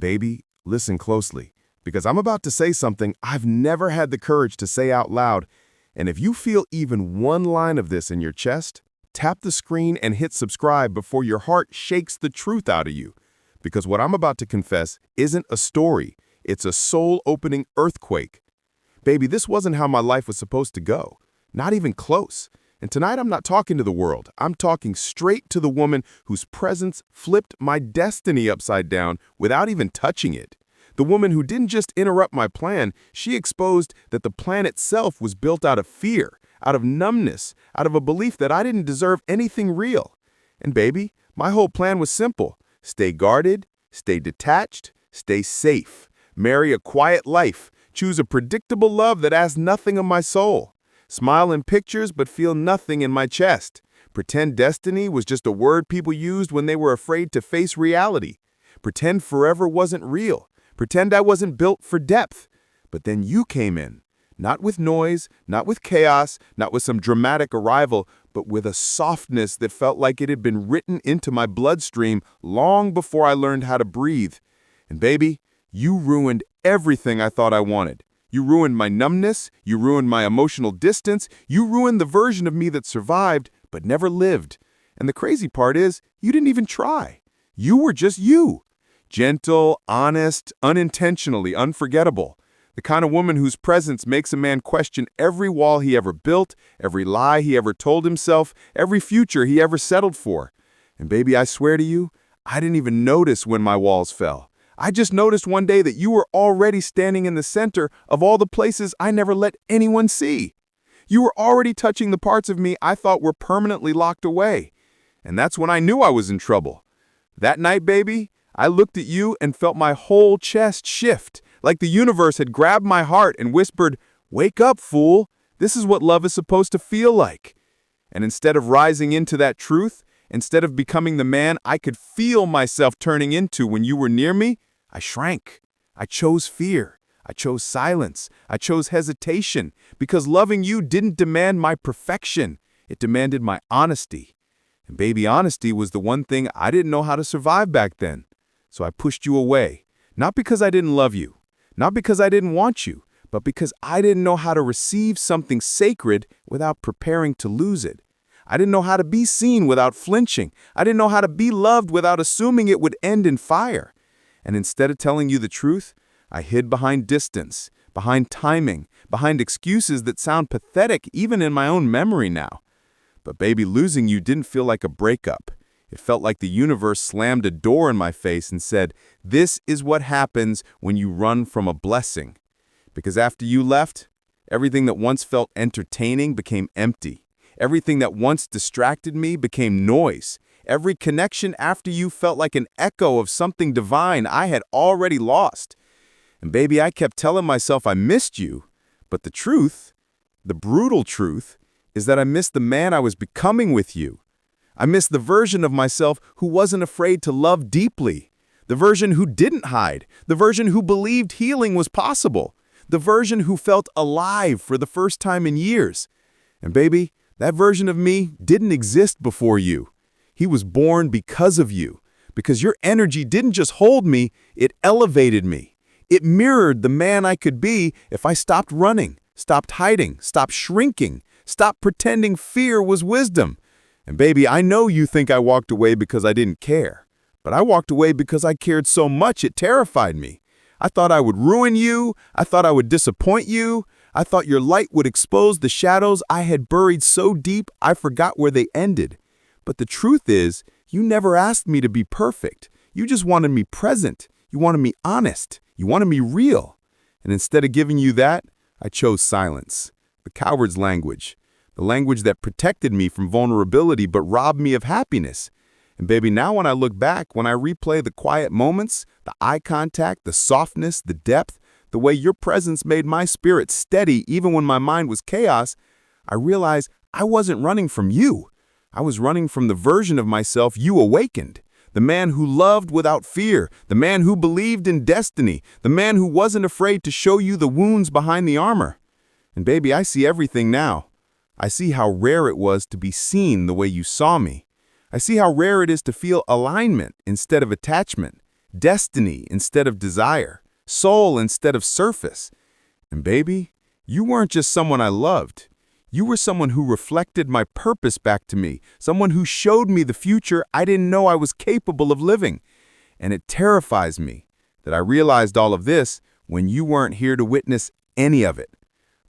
Baby, listen closely, because I'm about to say something I've never had the courage to say out loud, and if you feel even one line of this in your chest, tap the screen and hit subscribe before your heart shakes the truth out of you. Because what I'm about to confess isn't a story, it's a soul-opening earthquake. Baby, this wasn't how my life was supposed to go. Not even close. And tonight I'm not talking to the world. I'm talking straight to the woman whose presence flipped my destiny upside down without even touching it. The woman who didn't just interrupt my plan, she exposed that the plan itself was built out of fear, out of numbness, out of a belief that I didn't deserve anything real. And baby, my whole plan was simple. Stay guarded, stay detached, stay safe. Marry a quiet life. Choose a predictable love that asks nothing of my soul. Smile in pictures but feel nothing in my chest. Pretend destiny was just a word people used when they were afraid to face reality. Pretend forever wasn't real. Pretend I wasn't built for depth. But then you came in. Not with noise, not with chaos, not with some dramatic arrival, but with a softness that felt like it had been written into my bloodstream long before I learned how to breathe. And baby, you ruined everything I thought I wanted. You ruined my numbness, you ruined my emotional distance, you ruined the version of me that survived but never lived. And the crazy part is, you didn't even try. You were just you. Gentle, honest, unintentionally unforgettable. The kind of woman whose presence makes a man question every wall he ever built, every lie he ever told himself, every future he ever settled for. And baby, I swear to you, I didn't even notice when my walls fell. I just noticed one day that you were already standing in the center of all the places I never let anyone see. You were already touching the parts of me I thought were permanently locked away. And that's when I knew I was in trouble. That night, baby, I looked at you and felt my whole chest shift, like the universe had grabbed my heart and whispered, "Wake up, fool. This is what love is supposed to feel like." And instead of rising into that truth, instead of becoming the man I could feel myself turning into when you were near me, I shrank. I chose fear. I chose silence. I chose hesitation, because loving you didn't demand my perfection. It demanded my honesty. And baby, honesty was the one thing I didn't know how to survive back then. So I pushed you away, not because I didn't love you, not because I didn't want you, but because I didn't know how to receive something sacred without preparing to lose it. I didn't know how to be seen without flinching. I didn't know how to be loved without assuming it would end in fire. And instead of telling you the truth, I hid behind distance, behind timing, behind excuses that sound pathetic even in my own memory now. But baby, losing you didn't feel like a breakup. It felt like the universe slammed a door in my face and said, "This is what happens when you run from a blessing." Because after you left, everything that once felt entertaining became empty. Everything that once distracted me became noise. Every connection after you felt like an echo of something divine I had already lost. And baby, I kept telling myself I missed you, but the truth, the brutal truth, is that I missed the man I was becoming with you. I missed the version of myself who wasn't afraid to love deeply, the version who didn't hide, the version who believed healing was possible, the version who felt alive for the first time in years. And baby, that version of me didn't exist before you. He was born because of you, because your energy didn't just hold me, it elevated me. It mirrored the man I could be if I stopped running, stopped hiding, stopped shrinking, stopped pretending fear was wisdom. And baby, I know you think I walked away because I didn't care, but I walked away because I cared so much it terrified me. I thought I would ruin you. I thought I would disappoint you. I thought your light would expose the shadows I had buried so deep I forgot where they ended. But the truth is, you never asked me to be perfect. You just wanted me present. You wanted me honest. You wanted me real. And instead of giving you that, I chose silence, the coward's language, the language that protected me from vulnerability but robbed me of happiness. And baby, now when I look back, when I replay the quiet moments, the eye contact, the softness, the depth, the way your presence made my spirit steady even when my mind was chaos, I realize I wasn't running from you. I was running from the version of myself you awakened, the man who loved without fear, the man who believed in destiny, the man who wasn't afraid to show you the wounds behind the armor. And baby, I see everything now. I see how rare it was to be seen the way you saw me. I see how rare it is to feel alignment instead of attachment, destiny instead of desire, soul instead of surface. And baby, you weren't just someone I loved. You were someone who reflected my purpose back to me, someone who showed me the future I didn't know I was capable of living. And it terrifies me that I realized all of this when you weren't here to witness any of it.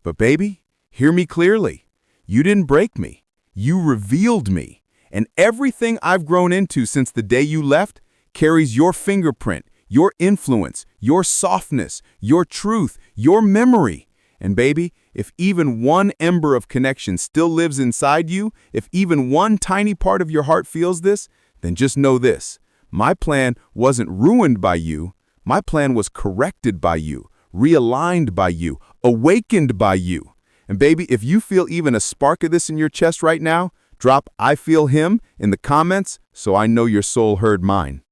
But baby, hear me clearly. You didn't break me. You revealed me. And everything I've grown into since the day you left carries your fingerprint, your influence, your softness, your truth, your memory. And baby, if even one ember of connection still lives inside you, if even one tiny part of your heart feels this, then just know this. My plan wasn't ruined by you. My plan was corrected by you, realigned by you, awakened by you. And baby, if you feel even a spark of this in your chest right now, drop "I feel him" in the comments so I know your soul heard mine.